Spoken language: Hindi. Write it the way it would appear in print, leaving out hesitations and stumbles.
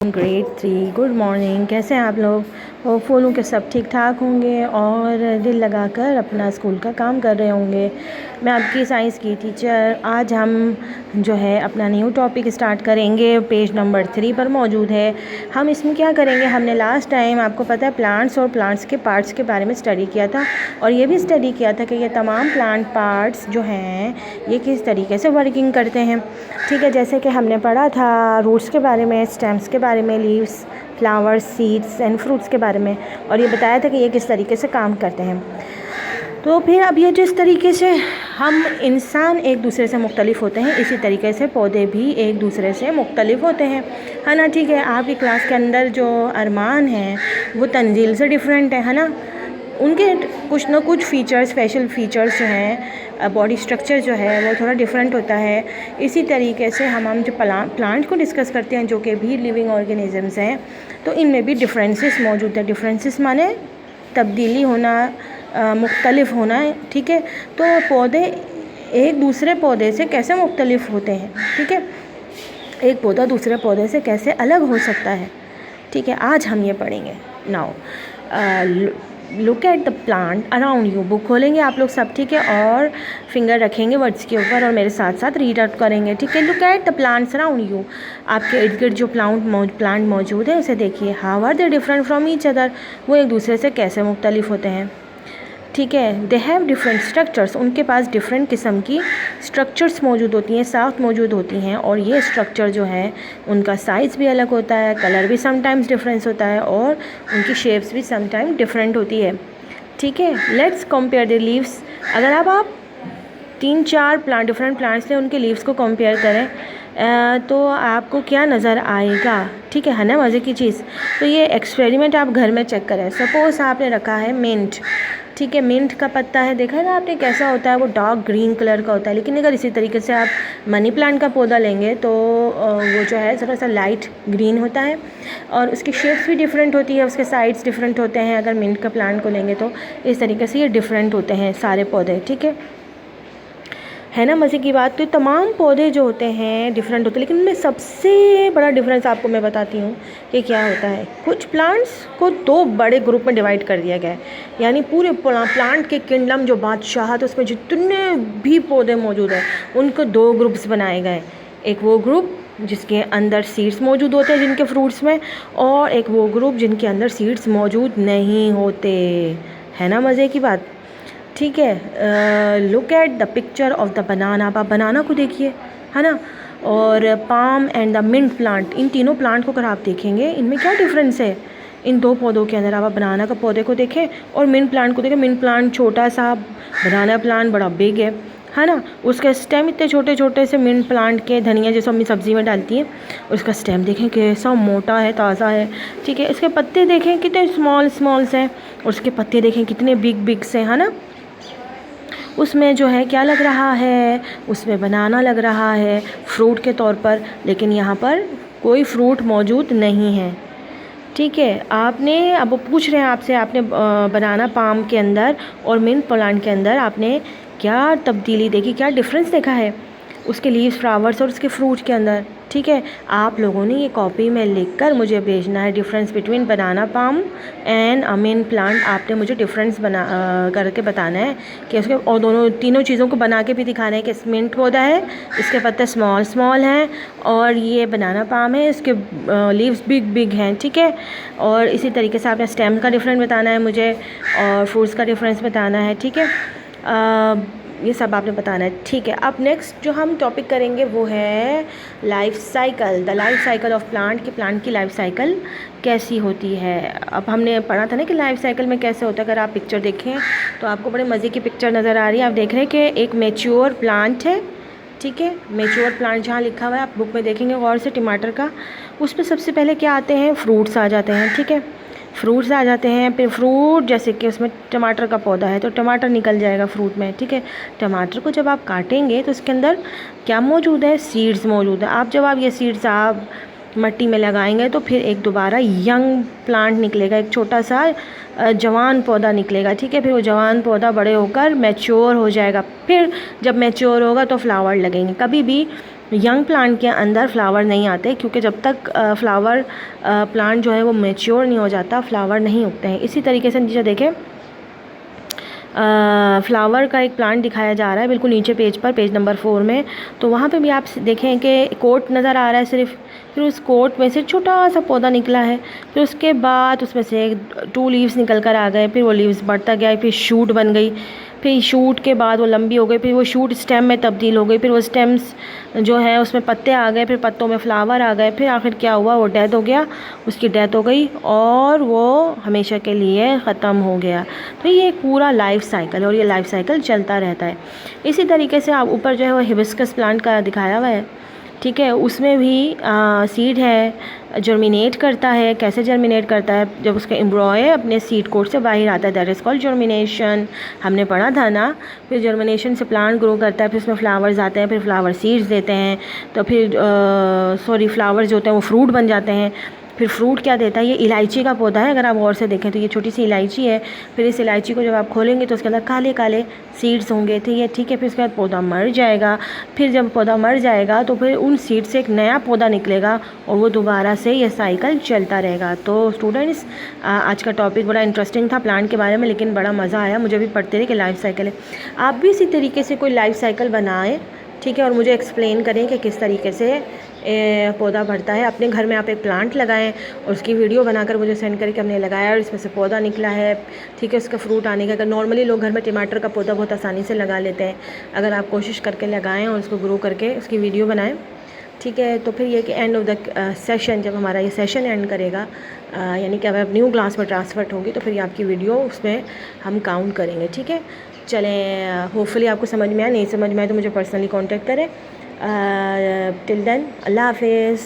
Grade 3 good morning. कैसे हैं आप लोग? होपफुल हूँ कि सब ठीक ठाक होंगे और दिल लगाकर अपना स्कूल का काम कर रहे होंगे। मैं आपकी साइंस की टीचर। आज हम जो है अपना न्यू टॉपिक स्टार्ट करेंगे। पेज नंबर 3 पर मौजूद है। हम इसमें क्या करेंगे, हमने लास्ट टाइम आपको पता है प्लांट्स और प्लांट्स के पार्ट्स के बारे में स्टडी किया था और ये भी स्टडी किया था कि ये तमाम प्लांट पार्ट्स जो हैं ये किस तरीके से वर्किंग करते हैं। ठीक है, जैसे कि हमने पढ़ा था रूट्स के बारे में, स्टेम्स के बारे में, leaves, flowers, seeds and fruits के बारे में, और ये बताया था कि ये किस तरीके से काम करते हैं। तो फिर अब ये जिस तरीके से हम इंसान एक दूसरे से मुख्तलिफ होते हैं, इसी तरीके से पौधे भी एक दूसरे से मुख्तलिफ होते हैं, है ना। ठीक है, आपकी क्लास के अंदर जो अरमान हैं वो तंजील से डिफरेंट है ना। उनके कुछ ना कुछ फीचर्स, स्पेशल फीचर्स जो हैं, बॉडी स्ट्रक्चर जो है वो थोड़ा डिफरेंट होता है। इसी तरीके से हम जो प्लांट को डिस्कस करते हैं जो कि भी लिविंग ऑर्गेनिजम्स हैं, तो इनमें भी डिफरेंसेस मौजूद है। डिफरेंसेस माने तब्दीली होना, मुख्तलिफ होना। ठीक है, तो पौधे एक दूसरे पौधे से कैसे मुख्तलिफ होते हैं, ठीक है, एक पौधा दूसरे पौधे से कैसे अलग हो सकता है। ठीक है, आज हम ये पढ़ेंगे। Now look at the plant around you. Book खोलेंगे आप लोग सब, ठीक है, और फिंगर रखेंगे वर्ड्स के ऊपर और मेरे साथ साथ रीड आउट करेंगे। ठीक है, look at the plants around you. आपके इर्द गिर्द जो प्लांट मौजूद है उसे देखिए। How are they different from each other. वो एक दूसरे से कैसे मुख्तलिफ होते हैं। ठीक है, दे हैव डिफरेंट स्ट्रक्चर्स। उनके पास डिफरेंट किस्म की स्ट्रक्चर्स मौजूद होती हैं, साथ मौजूद होती हैं, और ये स्ट्रक्चर जो है उनका साइज़ भी अलग होता है, कलर भी समटाइम्स डिफरेंस होता है, और उनकी शेप्स भी समटाइम डिफरेंट होती है। ठीक है, लेट्स कंपेयर द लीव्स। अगर आप 3-4 डिफरेंट प्लांट्स से उनके लीव्स को कंपेयर करें तो आपको क्या नज़र आएगा। ठीक है ना, मज़े की चीज़। तो ये एक्सपेरिमेंट आप घर में चेक करें। सपोज़ आपने रखा है मिंट। ठीक है, मिंट का पत्ता है, देखा है ना आपने कैसा होता है, वो डार्क ग्रीन कलर का होता है। लेकिन अगर इसी तरीके से आप मनी प्लांट का पौधा लेंगे तो वो जो है थोड़ा सा लाइट ग्रीन होता है और उसकी शेप्स भी डिफरेंट होती है, उसके साइड्स डिफरेंट होते हैं। अगर मिंट का प्लांट को लेंगे तो इस तरीके से ये डिफरेंट होते हैं सारे पौधे। ठीक है ना, मज़े की बात। तो तमाम पौधे जो होते हैं डिफरेंट होते हैं, लेकिन उनमें सबसे बड़ा डिफरेंस आपको मैं बताती हूँ कि क्या होता है। कुछ प्लांट्स को 2 बड़े ग्रुप में डिवाइड कर दिया गया है, यानी पूरे प्लांट के किंगडम जो बादशाहत, उसमें जितने भी पौधे मौजूद हैं उनको 2 ग्रुप्स बनाए गए। एक वो ग्रुप जिसके अंदर सीड्स मौजूद होते हैं जिनके फ्रूट्स में, और एक वो ग्रुप जिनके अंदर सीड्स मौजूद नहीं होते। है ना मज़े की बात। ठीक है, look at the picture of the banana. आप बनाना को देखिए, है ना, और palm and the mint plant. इन तीनों प्लांट को अगर आप देखेंगे इनमें क्या डिफरेंस है इन 2 पौधों के अंदर। आप बनाना का पौधे को देखें और मिंट प्लांट को देखें। मिंट प्लांट छोटा सा, बनाना प्लांट बड़ा बिग है ना। उसके स्टेम इतने छोटे छोटे से मिंट प्लांट के, धनिया जैसे मम्मी सब्ज़ी में डालती है, उसका स्टेम देखें कैसा मोटा है, ताज़ा है। ठीक है, इसके पत्ते देखें कितने स्मॉल से हैं, और उसके पत्ते देखें कितने बिग से, है ना। उसमें जो है क्या लग रहा है, उसमें बनाना लग रहा है फ्रूट के तौर पर, लेकिन यहाँ पर कोई फ्रूट मौजूद नहीं है। ठीक है, आपने अब वो पूछ रहे हैं आपसे, आपने बनाना पाम के अंदर और मिंट प्लांट के अंदर आपने क्या तब्दीली देखी, क्या डिफरेंस देखा है उसके लीव्स, फ्लावर्स और उसके फ्रूट के अंदर। ठीक है, आप लोगों ने ये कॉपी में लिखकर मुझे भेजना है। Difference between banana palm and mint plant आपने मुझे डिफरेंस करके बताना है कि उसके, और तीनों चीज़ों को बना के भी दिखाना है कि मिंट पौधा है, इसके पत्ते स्मॉल हैं, और ये बनाना पाम है, इसके लीव्स बिग हैं। ठीक है, और इसी तरीके से आपने स्टेम का डिफरेंस बताना है मुझे, और फ्रूट्स का डिफरेंस बताना है। ठीक है, ये सब आपने बताना है। ठीक है, अब नेक्स्ट जो हम टॉपिक करेंगे वो है life cycle. The life cycle of plant, कि प्लांट की लाइफ साइकिल कैसी होती है। अब हमने पढ़ा था ना कि लाइफ साइकिल में कैसे होता है। अगर आप पिक्चर देखें तो आपको बड़े मज़े की पिक्चर नज़र आ रही है। आप देख रहे हैं कि एक मैच्योर प्लांट है। ठीक है, मैच्योर प्लांट जहाँ लिखा हुआ है आप बुक में देखेंगे गौर से, टमाटर का, उस पर सबसे पहले क्या आते हैं, फ्रूट्स आ जाते हैं। ठीक है, फ्रूट्स आ जाते हैं, फिर फ्रूट, जैसे कि उसमें टमाटर का पौधा है तो टमाटर निकल जाएगा फ्रूट में। ठीक है, टमाटर को जब आप काटेंगे तो उसके अंदर क्या मौजूद है, सीड्स मौजूद है। जब आप ये सीड्स आप मट्टी में लगाएंगे तो फिर एक दोबारा यंग प्लांट निकलेगा, एक छोटा सा जवान पौधा निकलेगा। ठीक है, फिर वो जवान पौधा बड़े होकर मैच्योर हो जाएगा। फिर जब मैच्योर होगा तो फ्लावर लगेंगे। कभी भी यंग प्लांट के अंदर फ्लावर नहीं आते, क्योंकि जब तक फ्लावर प्लांट जो है वो मैच्योर नहीं हो जाता फ्लावर नहीं उगते हैं। इसी तरीके से नीचे देखें, फ्लावर का एक प्लांट दिखाया जा रहा है बिल्कुल नीचे पेज पर, पेज नंबर 4 में। तो वहाँ पे भी आप देखें कि कोट नज़र आ रहा है सिर्फ, फिर उस कोट में से छोटा सा पौधा निकला है, फिर उसके बाद उसमें से 2 लीव्स निकल कर आ गए, फिर वो लीव्स बढ़ता गया, फिर शूट बन गई, फिर शूट के बाद वो लंबी हो गई, फिर वो शूट स्टेम में तब्दील हो गई, फिर वो स्टेम्स जो है उसमें पत्ते आ गए, फिर पत्तों में फ्लावर आ गए, फिर आखिर क्या हुआ, वो डेथ हो गया, उसकी डेथ हो गई और वो हमेशा के लिए ख़त्म हो गया। तो ये एक पूरा लाइफ साइकिल है और ये लाइफ साइकिल चलता रहता है। इसी तरीके से आप ऊपर जो है वो हिबिस्कस प्लांट का दिखाया हुआ है, ठीक है। उसमें भी सीड है, जर्मिनेट करता है। कैसे जर्मिनेट करता है, जब उसका एम्ब्रॉय अपने सीड कोट से बाहर आता है, दैट इज़ कॉल्ड जर्मिनेशन। हमने पढ़ा था ना। फिर जर्मिनेशन से प्लांट ग्रो करता है, फिर उसमें फ्लावर्स आते हैं, फिर फ्लावर सीड्स देते हैं, तो फिर फ्लावर्स जो होते हैं वो फ्रूट बन जाते हैं। फिर फ्रूट क्या देता है, ये इलायची का पौधा है, अगर आप गौर से देखें तो ये छोटी सी इलायची है। फिर इस इलायची को जब आप खोलेंगे तो उसके अंदर काले काले सीड्स होंगे, ठीक है। फिर उसके बाद पौधा मर जाएगा, फिर जब पौधा मर जाएगा तो फिर उन सीड से एक नया पौधा निकलेगा और वो दोबारा से ये साइकिल चलता रहेगा। तो स्टूडेंट्स, आज का टॉपिक बड़ा इंटरेस्टिंग था प्लांट के बारे में, लेकिन बड़ा मज़ा आया मुझे भी पढ़ते रहे कि लाइफ साइकिल है। आप भी इसी तरीके से कोई लाइफ साइकिल बनाएं, ठीक है, और मुझे एक्सप्लेन करें कि किस तरीके से पौधा बढ़ता है। अपने घर में आप एक प्लांट लगाएं और उसकी वीडियो बनाकर मुझे सेंड करें कि हमने लगाया और इसमें से पौधा निकला है, ठीक है, उसका फ्रूट आने का। अगर नॉर्मली लोग घर में टमाटर का पौधा बहुत आसानी से लगा लेते हैं, अगर आप कोशिश करके लगाएं और उसको ग्रो करके उसकी वीडियो बनाएं, ठीक है, तो फिर ये कि एंड ऑफ द सेशन, जब हमारा ये सेशन एंड करेगा, यानी कि अगर न्यू क्लास में ट्रांसफ़र होगी तो फिर ये आपकी वीडियो उसमें हम काउंट करेंगे, ठीक है। चलें, होपफुली आपको समझ में आया, नहीं समझ में आए तो मुझे पर्सनली कांटेक्ट करें। टिल देन, अल्लाह हाफिज़।